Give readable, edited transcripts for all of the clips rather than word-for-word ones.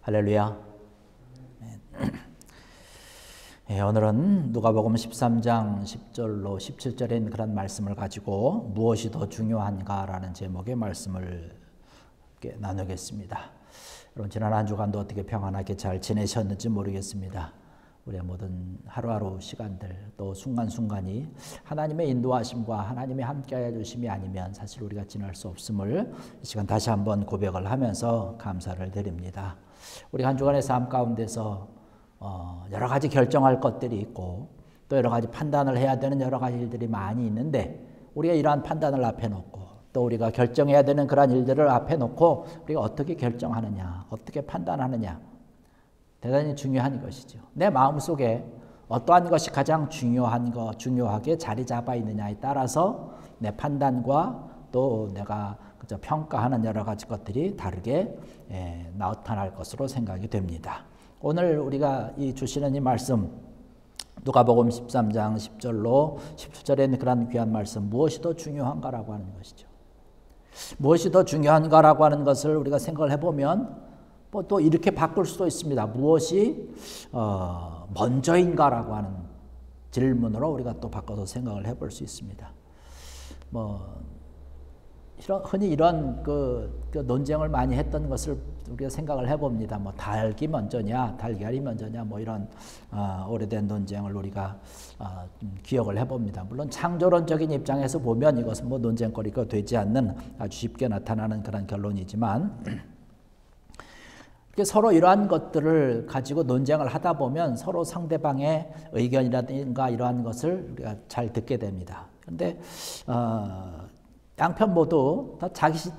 할렐루야. 오늘은 누가복음 13장 10절로 17절에 있는 그런 말씀을 가지고 무엇이 더 중요한가라는 제목의 말씀을 나누겠습니다. 여러분 지난 한 주간도 어떻게 평안하게 잘 지내셨는지 모르겠습니다. 우리의 모든 하루하루 시간들 또 순간순간이 하나님의 인도하심과 하나님의 함께하여 주심이 아니면 사실 우리가 지날 수 없음을 이 시간 다시 한번 고백을 하면서 감사를 드립니다. 우리 한 주간의 삶 가운데서 여러 가지 결정할 것들이 있고 또 여러 가지 판단을 해야 되는 여러 가지 일들이 많이 있는데 우리가 이러한 판단을 앞에 놓고 또 우리가 결정해야 되는 그러한 일들을 앞에 놓고 우리가 어떻게 결정하느냐, 어떻게 판단하느냐 대단히 중요한 것이죠. 내 마음속에 어떠한 것이 가장 중요하게 자리 잡아 있느냐에 따라서 내 판단과 또 내가 평가하는 여러 가지 것들이 다르게 나타날 것으로 생각이 됩니다. 오늘 우리가 주시는 이 말씀 누가복음 13장 10절로 17절에 있는 그런 귀한 말씀 무엇이 더 중요한가라고 하는 것이죠. 무엇이 더 중요한가라고 하는 것을 우리가 생각을 해보면 또 이렇게 바꿀 수도 있습니다. 무엇이 먼저인가라고 하는 질문으로 우리가 또 바꿔서 생각을 해볼 수 있습니다. 흔히 이런 논쟁을 많이 했던 것을 우리가 생각을 해봅니다. 닭이 먼저냐, 달걀이 먼저냐, 이런 오래된 논쟁을 우리가 기억을 해봅니다. 물론 창조론적인 입장에서 보면 이것은 논쟁거리가 되지 않는 아주 쉽게 나타나는 그런 결론이지만. 서로 이러한 것들을 가지고 논쟁을 하다 보면 서로 상대방의 의견이라든가 이러한 것을 우리가 잘 듣게 됩니다. 그런데 양편 모두 다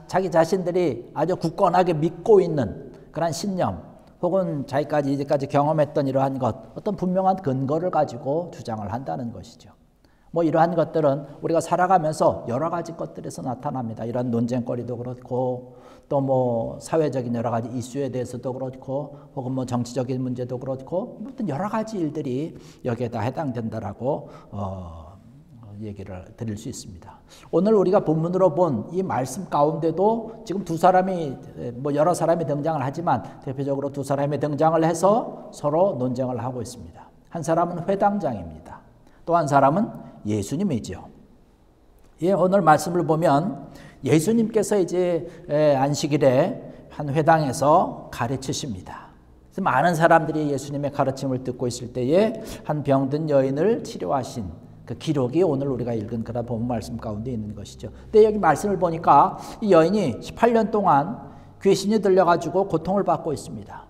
자기 자신들이 아주 굳건하게 믿고 있는 그런 신념 혹은 자기까지 이제까지 경험했던 이러한 것 어떤 분명한 근거를 가지고 주장을 한다는 것이죠. 이러한 것들은 우리가 살아가면서 여러 가지 것들에서 나타납니다. 이런 논쟁거리도 그렇고 또 사회적인 여러 가지 이슈에 대해서도 그렇고 혹은 정치적인 문제도 그렇고 아무튼 여러 가지 일들이 여기에 다 해당된다라고 얘기를 드릴 수 있습니다. 오늘 우리가 본문으로 본 이 말씀 가운데도 지금 두 사람이 여러 사람이 등장을 하지만 대표적으로 두 사람이 등장을 해서 서로 논쟁을 하고 있습니다. 한 사람은 회당장입니다. 또 한 사람은 예수님이죠. 오늘 말씀을 보면 예수님께서 이제 안식일에 한 회당에서 가르치십니다. 그래서 많은 사람들이 예수님의 가르침을 듣고 있을 때에 한 병든 여인을 치료하신 그 기록이 오늘 우리가 읽은 그런 본문 말씀 가운데 있는 것이죠. 근데 여기 말씀을 보니까 이 여인이 18년 동안 귀신이 들려가지고 고통을 받고 있습니다.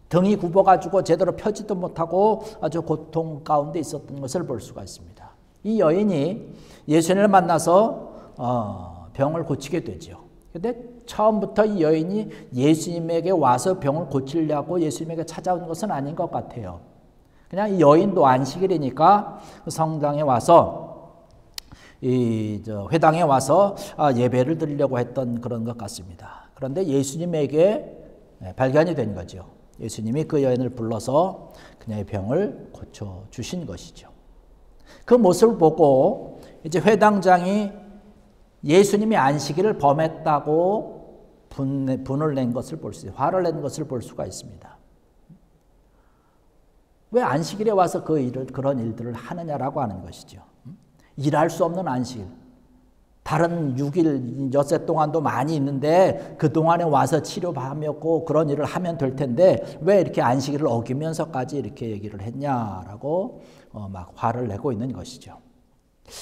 등이 굽어가지고 제대로 펴지도 못하고 아주 고통 가운데 있었던 것을 볼 수가 있습니다. 이 여인이 예수님을 만나서 병을 고치게 되죠. 그런데 처음부터 이 여인이 예수님에게 와서 병을 고치려고 예수님에게 찾아온 것은 아닌 것 같아요. 그냥 이 여인도 안식일이니까 성당에 와서 회당에 와서 예배를 드리려고 했던 그런 것 같습니다. 그런데 예수님에게 발견이 된 거죠. 예수님이 그 여인을 불러서 그녀의 병을 고쳐 주신 것이죠. 그 모습을 보고 이제 회당장이 예수님이 안식일을 범했다고 분을 낸 것을 볼 수, 화를 낸 것을 볼 수가 있습니다. 왜 안식일에 와서 그런 일들을 하느냐라고 하는 것이죠. 일할 수 없는 안식일. 다른 6일, 엿새 동안도 많이 있는데 그동안에 와서 치료받았고 그런 일을 하면 될 텐데 왜 이렇게 안식일을 어기면서까지 이렇게 얘기를 했냐라고 막 화를 내고 있는 것이죠.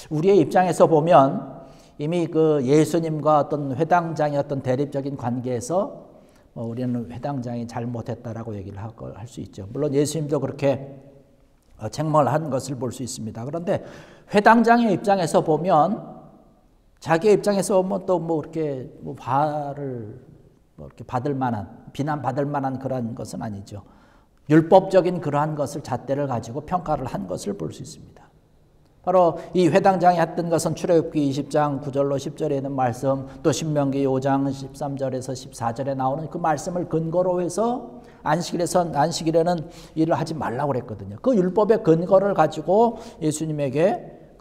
우리의 입장에서 보면 이미 그 예수님과 어떤 회당장의 어떤 대립적인 관계에서 우리는 회당장이 잘못했다라고 얘기를 할 수 있죠. 물론 예수님도 그렇게 책망을 것을 볼 수 있습니다. 그런데 회당장의 입장에서 보면 자기의 입장에서 이렇게 화를 이렇게 받을 만한, 비난받을 만한 그런 것은 아니죠. 율법적인 그러한 것을 잣대를 가지고 평가를 한 것을 볼 수 있습니다. 바로 이 회당장이 했던 것은 출애굽기 20장 9절로 10절에 있는 말씀, 또 신명기 5장 13절에서 14절에 나오는 그 말씀을 근거로 해서 안식일에는 일을 하지 말라고 그랬거든요. 그 율법의 근거를 가지고 예수님에게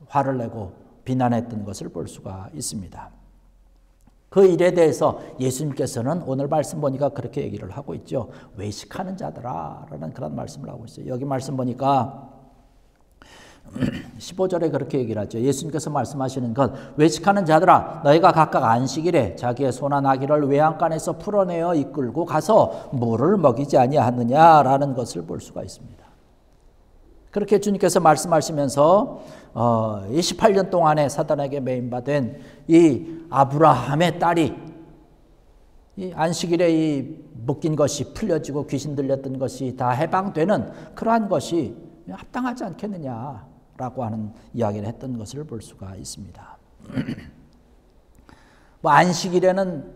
화를 내고 비난했던 것을 볼 수가 있습니다. 그 일에 대해서 예수님께서는 오늘 말씀 보니까 그렇게 얘기를 하고 있죠. 외식하는 자들아 라는 그런 말씀을 하고 있어요. 여기 말씀 보니까 15절에 그렇게 얘기를 하죠. 예수님께서 말씀하시는 것, 외식하는 자들아 너희가 각각 안식일에 자기의 소나 나귀를 외양간에서 풀어내어 이끌고 가서 물을 먹이지 아니하느냐라는 것을 볼 수가 있습니다. 그렇게 주님께서 말씀하시면서 28년 동안에 사단에게 매인받은 이 아브라함의 딸이 이 안식일에 이 묶인 것이 풀려지고 귀신 들렸던 것이 다 해방되는 그러한 것이 합당하지 않겠느냐라고 하는 이야기를 했던 것을 볼 수가 있습니다. 뭐 안식일에는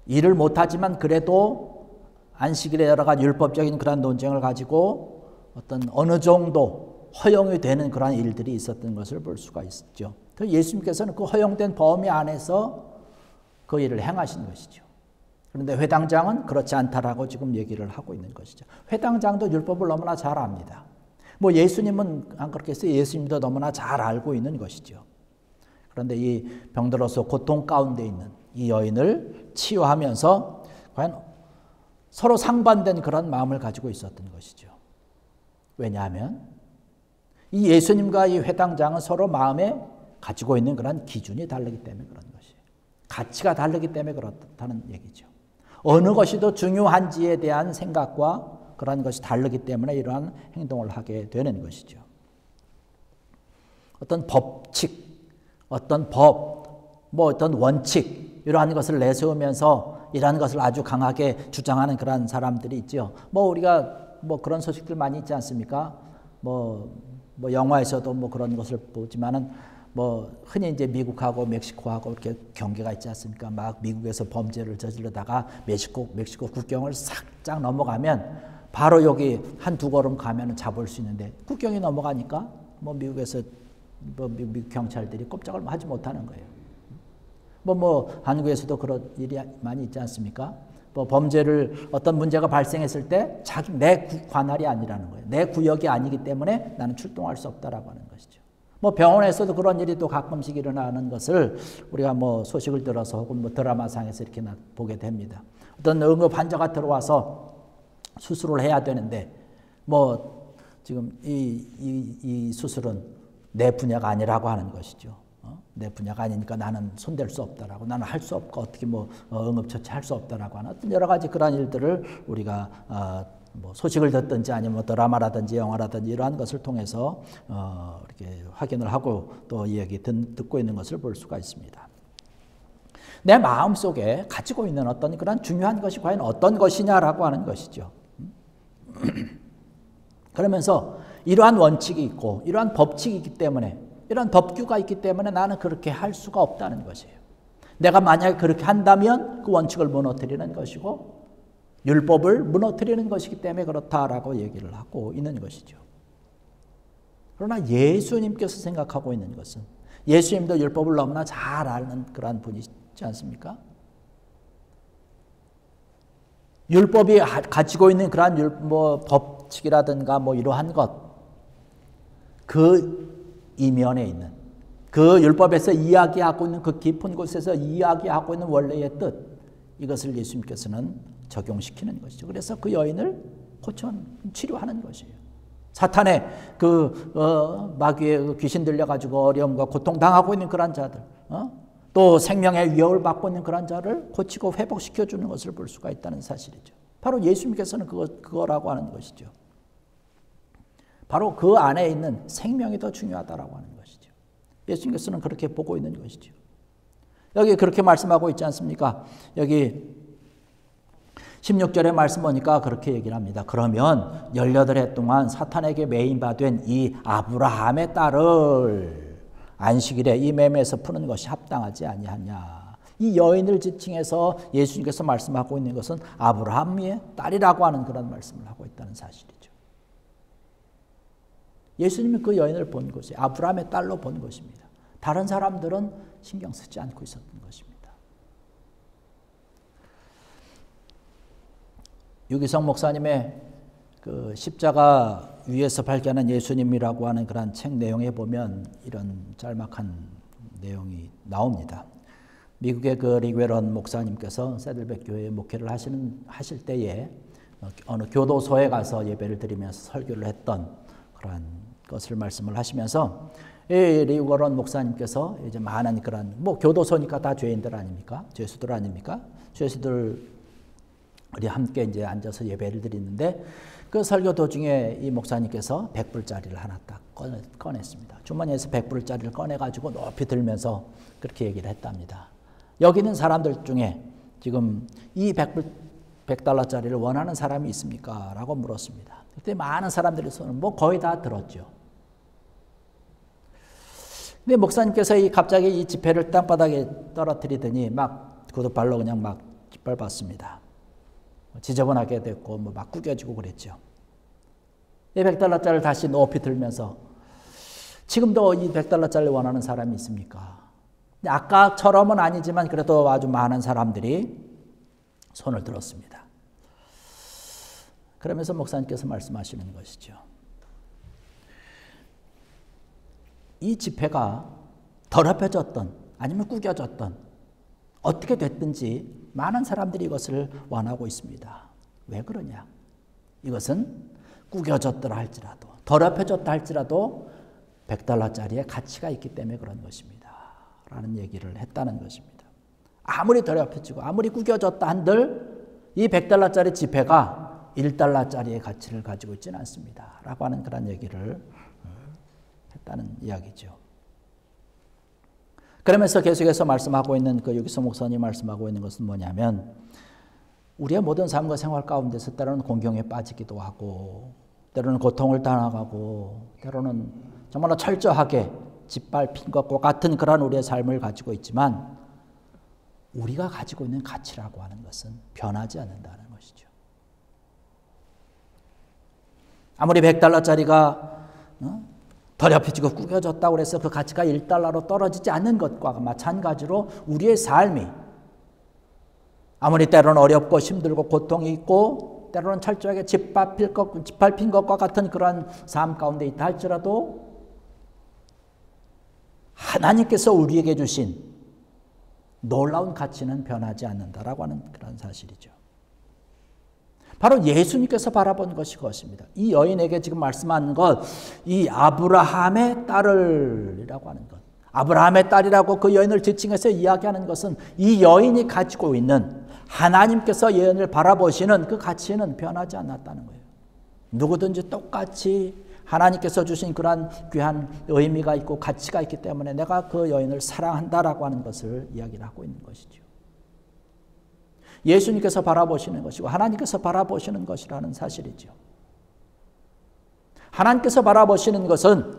일을 못하지만 그래도 안식일에 여러 가지 율법적인 그런 논쟁을 가지고 어떤 어느 정도 허용이 되는 그런 일들이 있었던 것을 볼 수가 있죠. 그래서 예수님께서는 그 허용된 범위 안에서 그 일을 행하신 것이죠. 그런데 회당장은 그렇지 않다라고 지금 얘기를 하고 있는 것이죠. 회당장도 율법을 너무나 잘 압니다. 뭐 예수님은 안 그렇겠어요. 예수님도 너무나 잘 알고 있는 것이죠. 그런데 이 병들어서 고통 가운데 있는 이 여인을 치유하면서 과연 서로 상반된 그런 마음을 가지고 있었던 것이죠. 왜냐하면 이 예수님과 이 회당장은 서로 마음에 가지고 있는 그런 기준이 다르기 때문에 그런 것이에요. 가치가 다르기 때문에 그렇다는 얘기죠. 어느 것이 더 중요한지에 대한 생각과 그런 것이 다르기 때문에 이러한 행동을 하게 되는 것이죠. 어떤 법칙, 어떤 법, 뭐 어떤 원칙 이러한 것을 내세우면서 이러한 것을 아주 강하게 주장하는 그런 사람들이 있죠. 뭐 우리가 뭐 그런 소식들 많이 있지 않습니까? 뭐 영화에서도 뭐 그런 것을 보지만은 뭐 흔히 이제 미국하고 멕시코하고 이렇게 경계가 있지 않습니까? 막 미국에서 범죄를 저지르다가 멕시코 국경을 싹짝 넘어가면 바로 여기 한두 걸음 가면 잡을 수 있는데 국경이 넘어가니까 뭐 미국에서 뭐 미국 경찰들이 꼼짝을 하지 못하는 거예요. 뭐 한국에서도 그런 일이 많이 있지 않습니까? 뭐 범죄를 어떤 문제가 발생했을 때 내 관할이 아니라는 거예요. 내 구역이 아니기 때문에 나는 출동할 수 없다라고 하는 것이죠. 뭐 병원에서도 그런 일이 또 가끔씩 일어나는 것을 우리가 뭐 소식을 들어서 혹은 뭐 드라마상에서 이렇게 보게 됩니다. 어떤 응급 환자가 들어와서 수술을 해야 되는데 뭐 지금 이 수술은 내 분야가 아니라고 하는 것이죠. 내 분야가 아니니까 나는 손댈 수 없다라고, 나는 할 수 없고 어떻게 뭐 응급처치할 수 없다라고 하는 어떤 여러 가지 그런 일들을 우리가 뭐 소식을 듣든지 아니면 뭐 드라마라든지 영화라든지 이러한 것을 통해서 이렇게 확인을 하고 또 이야기 듣고 있는 것을 볼 수가 있습니다. 내 마음 속에 가지고 있는 어떤 그런 중요한 것이 과연 어떤 것이냐라고 하는 것이죠. 그러면서 이러한 원칙이 있고 이러한 법칙이 있기 때문에 이런 법규가 있기 때문에 나는 그렇게 할 수가 없다는 것이에요. 내가 만약에 그렇게 한다면 그 원칙을 무너뜨리는 것이고 율법을 무너뜨리는 것이기 때문에 그렇다라고 얘기를 하고 있는 것이죠. 그러나 예수님께서 생각하고 있는 것은 예수님도 율법을 너무나 잘 아는 그러한 분이지 않습니까? 율법이 가지고 있는 그러한 법칙이라든가 뭐 이러한 것, 그 이면에 있는 그 율법에서 이야기하고 있는 그 깊은 곳에서 이야기하고 있는 원래의 뜻, 이것을 예수님께서는 적용시키는 것이죠. 그래서 그 여인을 치료하는 것이에요. 사탄의 마귀의 귀신 들려가지고 어려움과 고통 당하고 있는 그런 자들, 또 생명의 위협을 받고 있는 그런 자를 고치고 회복시켜주는 것을 볼 수가 있다는 사실이죠. 바로 예수님께서는 그거라고 하는 것이죠. 바로 그 안에 있는 생명이 더 중요하다라고 하는 것이죠. 예수님께서는 그렇게 보고 있는 것이죠. 여기 그렇게 말씀하고 있지 않습니까? 여기 16절의 말씀 보니까 그렇게 얘기를 합니다. 그러면 18해 동안 사탄에게 매인받은 이 아브라함의 딸을 안식일에 이 매매에서 푸는 것이 합당하지 아니하냐. 이 여인을 지칭해서 예수님께서 말씀하고 있는 것은 아브라함의 딸이라고 하는 그런 말씀을 하고 있다는 사실이죠. 예수님은 그 여인을 본 것이 아브라함의 딸로 본 것입니다. 다른 사람들은 신경 쓰지 않고 있었던 것입니다. 유기성 목사님의 그 십자가 위에서 발견한 예수님이라고 하는 그런 책 내용에 보면 이런 짤막한 내용이 나옵니다. 미국의 그 리그웰런 목사님께서 새들백 교회에 목회를 하실 때에 어느 교도소에 가서 예배를 드리면서 설교를 했던 그런 것을 말씀을 하시면서 이 리그웰런 목사님께서 이제 많은 그런 뭐 교도소니까 다 죄인들 아닙니까? 죄수들 아닙니까? 죄수들이 함께 이제 앉아서 예배를 드리는데 그 설교 도중에 이 목사님께서 100불짜리를 하나 딱 꺼냈습니다. 주머니에서 100불짜리를 꺼내가지고 높이 들면서 그렇게 얘기를 했답니다. 여기 있는 사람들 중에 지금 이 100달러짜리를 원하는 사람이 있습니까? 라고 물었습니다. 그때 많은 사람들이 손을 뭐 거의 다 들었죠. 근데 목사님께서 갑자기 이 지폐를 땅바닥에 떨어뜨리더니 막 구두발로 그냥 막 짓밟았습니다. 지저분하게 됐고 뭐 막 구겨지고 그랬죠. 이 100달러짜리를 다시 높이 들면서 지금도 이 100달러짜리를 원하는 사람이 있습니까? 아까처럼은 아니지만 그래도 아주 많은 사람들이 손을 들었습니다. 그러면서 목사님께서 말씀하시는 것이죠. 이 지폐가 더럽혀졌던 아니면 구겨졌던 어떻게 됐든지 많은 사람들이 이것을 원하고 있습니다. 왜 그러냐? 이것은 구겨졌더라 할지라도 더럽혀졌다 할지라도 100달러짜리의 가치가 있기 때문에 그런 것입니다. 라는 얘기를 했다는 것입니다. 아무리 더럽혀지고 아무리 구겨졌다 한들 이 100달러짜리 지폐가 1달러짜리의 가치를 가지고 있지는 않습니다. 라고 하는 그런 얘기를 했다는 이야기죠. 그러면서 계속해서 말씀하고 있는 그 여기서 목사님 말씀하고 있는 것은 뭐냐면 우리의 모든 삶과 생활 가운데서 때로는 공경에 빠지기도 하고 때로는 고통을 당하고 때로는 정말로 철저하게 짓밟힌 것과 같은 그런 우리의 삶을 가지고 있지만 우리가 가지고 있는 가치라고 하는 것은 변하지 않는다는 것이죠. 아무리 100달러짜리가 더럽혀지고 구겨졌다고 해서 그 가치가 1달러로 떨어지지 않는 것과 마찬가지로 우리의 삶이 아무리 때로는 어렵고 힘들고 고통이 있고 때로는 철저하게 짓밟힌 것과 같은 그런 삶 가운데 있다 할지라도 하나님께서 우리에게 주신 놀라운 가치는 변하지 않는다라고 하는 그런 사실이죠. 바로 예수님께서 바라본 것이 그것입니다. 이 여인에게 지금 말씀하는 것, 이 아브라함의 딸이라고 하는 것. 아브라함의 딸이라고 그 여인을 지칭해서 이야기하는 것은 이 여인이 가지고 있는 하나님께서 여인을 바라보시는 그 가치는 변하지 않았다는 거예요. 누구든지 똑같이 하나님께서 주신 그러한 귀한 의미가 있고 가치가 있기 때문에 내가 그 여인을 사랑한다라고 하는 것을 이야기를 하고 있는 것이죠. 예수님께서 바라보시는 것이고 하나님께서 바라보시는 것이라는 사실이죠. 하나님께서 바라보시는 것은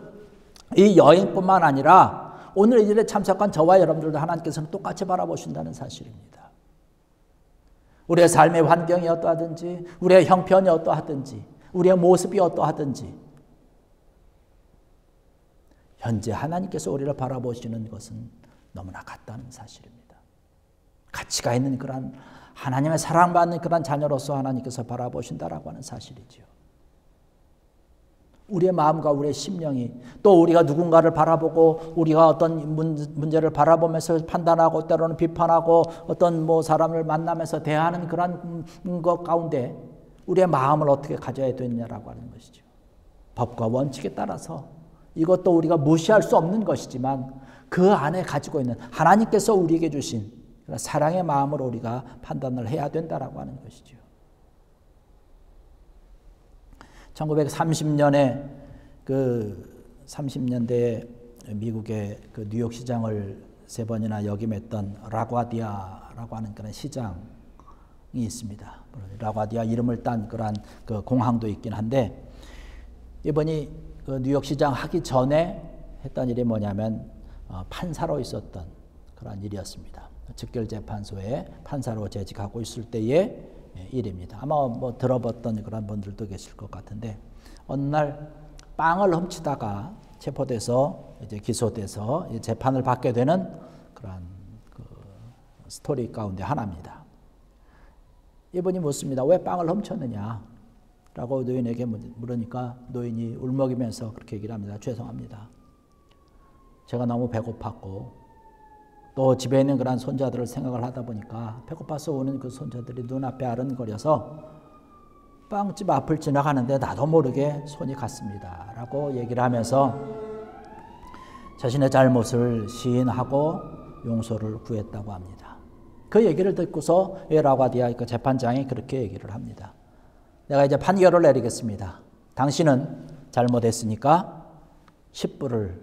이 여인뿐만 아니라 오늘 이 일에 참석한 저와 여러분들도 하나님께서는 똑같이 바라보신다는 사실입니다. 우리의 삶의 환경이 어떠하든지 우리의 형편이 어떠하든지 우리의 모습이 어떠하든지 현재 하나님께서 우리를 바라보시는 것은 너무나 같다는 사실입니다. 가치가 있는 그런 하나님의 사랑받는 그런 자녀로서 하나님께서 바라보신다라고 하는 사실이죠. 우리의 마음과 우리의 심령이 또 우리가 누군가를 바라보고 우리가 어떤 문제를 바라보면서 판단하고 때로는 비판하고 어떤 뭐 사람을 만나면서 대하는 그런 것 가운데 우리의 마음을 어떻게 가져야 되느냐라고 하는 것이죠. 법과 원칙에 따라서 이것도 우리가 무시할 수 없는 것이지만 그 안에 가지고 있는 하나님께서 우리에게 주신 사랑의 마음으로 우리가 판단을 해야 된다라고 하는 것이죠. 1930년에 그 30년대에 미국의 그 뉴욕 시장을 3번이나 역임했던 라과디아라고 하는 그런 시장이 있습니다. 라과디아 이름을 딴 그런 그 공항도 있긴 한데 이번이 그 뉴욕 시장 하기 전에 했던 일이 뭐냐면 판사로 있었던 그런 일이었습니다. 즉결재판소에 판사로 재직하고 있을 때의 일입니다. 아마 뭐 들어봤던 그런 분들도 계실 것 같은데 어느 날 빵을 훔치다가 체포돼서 이제 기소돼서 이제 재판을 받게 되는 그런 그 스토리 가운데 하나입니다. 이분이 묻습니다. 왜 빵을 훔쳤느냐? 라고 노인에게 물으니까 노인이 울먹이면서 그렇게 얘기를 합니다. 죄송합니다. 제가 너무 배고팠고 또 집에 있는 그런 손자들을 생각을 하다 보니까 배고파서 오는 그 손자들이 눈앞에 아른거려서 빵집 앞을 지나가는데 나도 모르게 손이 갔습니다 라고 얘기를 하면서 자신의 잘못을 시인하고 용서를 구했다고 합니다. 그 얘기를 듣고서 라과디아 그 재판장이 그렇게 얘기를 합니다. 내가 이제 판결을 내리겠습니다. 당신은 잘못했으니까 10불을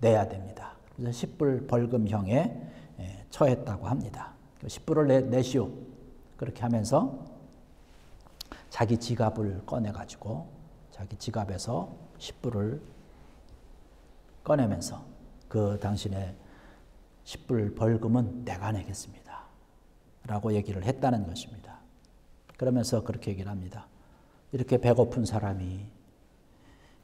내야 됩니다. 그래서 10불 벌금형에 처했다고 합니다. 10불을 내시오. 그렇게 하면서 자기 지갑을 꺼내가지고 자기 지갑에서 10불을 꺼내면서 그 당신의 10불 벌금은 내가 내겠습니다 라고 얘기를 했다는 것입니다. 그러면서 그렇게 얘기를 합니다. 이렇게 배고픈 사람이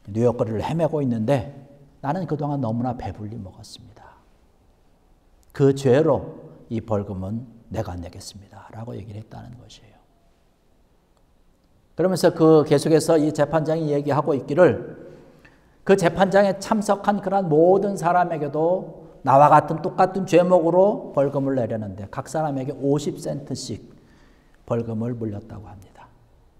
뉴욕 거리를 헤매고 있는데 나는 그동안 너무나 배불리 먹었습니다. 그 죄로 이 벌금은 내가 내겠습니다 라고 얘기를 했다는 것이에요. 그러면서 그 계속해서 이 재판장이 얘기하고 있기를 그 재판장에 참석한 그런 모든 사람에게도 나와 같은 똑같은 죄목으로 벌금을 내려는데 각 사람에게 50센트씩 벌금을 물렸다고 합니다.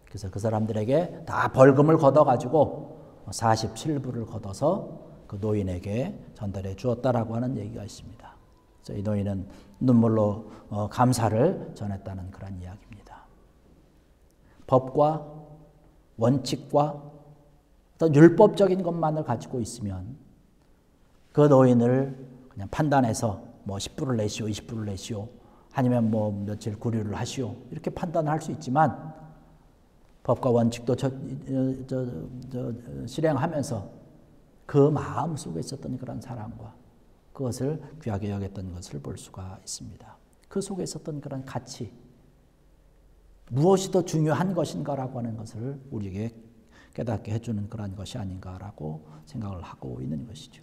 그래서 그 사람들에게 다 벌금을 걷어가지고 47불을 걷어서 그 노인에게 전달해 주었다라고 하는 얘기가 있습니다. 그래서 이 노인은 눈물로 감사를 전했다는 그런 이야기입니다. 법과 원칙과 어떤 율법적인 것만을 가지고 있으면 그 노인을 그냥 판단해서 뭐 10불을 내시오, 20불을 내시오, 아니면 뭐 며칠 구류를 하시오 이렇게 판단을 할 수 있지만 법과 원칙도 실행하면서 그 마음 속에 있었던 그런 사랑과 그것을 귀하게 여겼던 것을 볼 수가 있습니다. 그 속에 있었던 그런 가치, 무엇이 더 중요한 것인가라고 하는 것을 우리에게 깨닫게 해주는 그런 것이 아닌가라고 생각을 하고 있는 것이죠.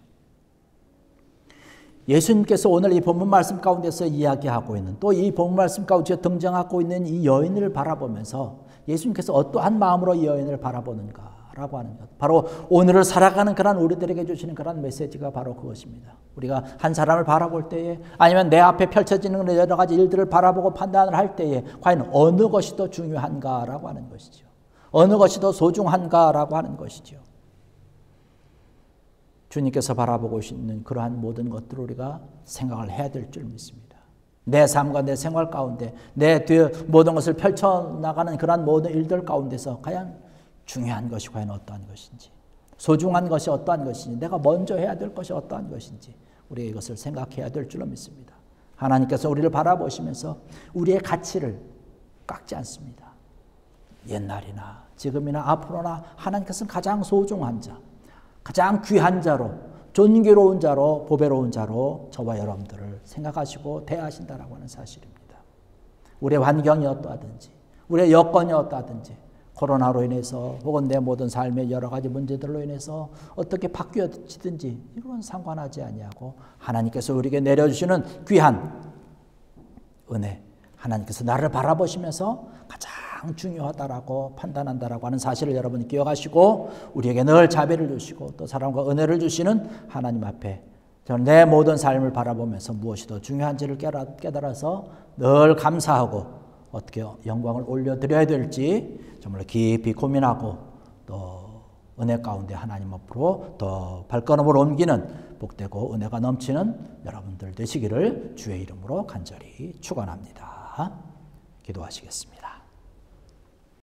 예수님께서 오늘 이 본문 말씀 가운데서 이야기하고 있는 또 이 본문 말씀 가운데 등장하고 있는 이 여인을 바라보면서 예수님께서 어떠한 마음으로 이 여인을 바라보는가라고 하는 것, 바로 오늘을 살아가는 그런 우리들에게 주시는 그런 메시지가 바로 그것입니다. 우리가 한 사람을 바라볼 때에 아니면 내 앞에 펼쳐지는 여러 가지 일들을 바라보고 판단을 할 때에 과연 어느 것이 더 중요한가라고 하는 것이죠. 어느 것이 더 소중한가라고 하는 것이죠. 주님께서 바라보고 있는 그러한 모든 것들을 우리가 생각을 해야 될 줄 믿습니다. 내 삶과 내 생활 가운데 내 뒤에 모든 것을 펼쳐나가는 그러한 모든 일들 가운데서 과연 중요한 것이 과연 어떠한 것인지, 소중한 것이 어떠한 것인지, 내가 먼저 해야 될 것이 어떠한 것인지 우리가 이것을 생각해야 될 줄로 믿습니다. 하나님께서 우리를 바라보시면서 우리의 가치를 깎지 않습니다. 옛날이나 지금이나 앞으로나 하나님께서는 가장 소중한 자, 가장 귀한 자로, 존귀로운 자로, 보배로운 자로 저와 여러분들을 생각하시고 대하신다라고 하는 사실입니다. 우리의 환경이 어떠하든지, 우리의 여건이 어떠하든지, 코로나로 인해서 혹은 내 모든 삶의 여러 가지 문제들로 인해서 어떻게 바뀌어지든지 이건 상관하지 아니하고 하나님께서 우리에게 내려주시는 귀한 은혜, 하나님께서 나를 바라보시면서 가장 중요하다라고 판단한다라고 하는 사실을 여러분이 기억하시고 우리에게 늘 자비를 주시고 또 사랑과 은혜를 주시는 하나님 앞에 저는 내 모든 삶을 바라보면서 무엇이 더 중요한지를 깨달아서 늘 감사하고 어떻게 영광을 올려드려야 될지 정말 깊이 고민하고 또 은혜 가운데 하나님 앞으로 더 발걸음을 옮기는 복되고 은혜가 넘치는 여러분들 되시기를 주의 이름으로 간절히 축원합니다. 기도하시겠습니다.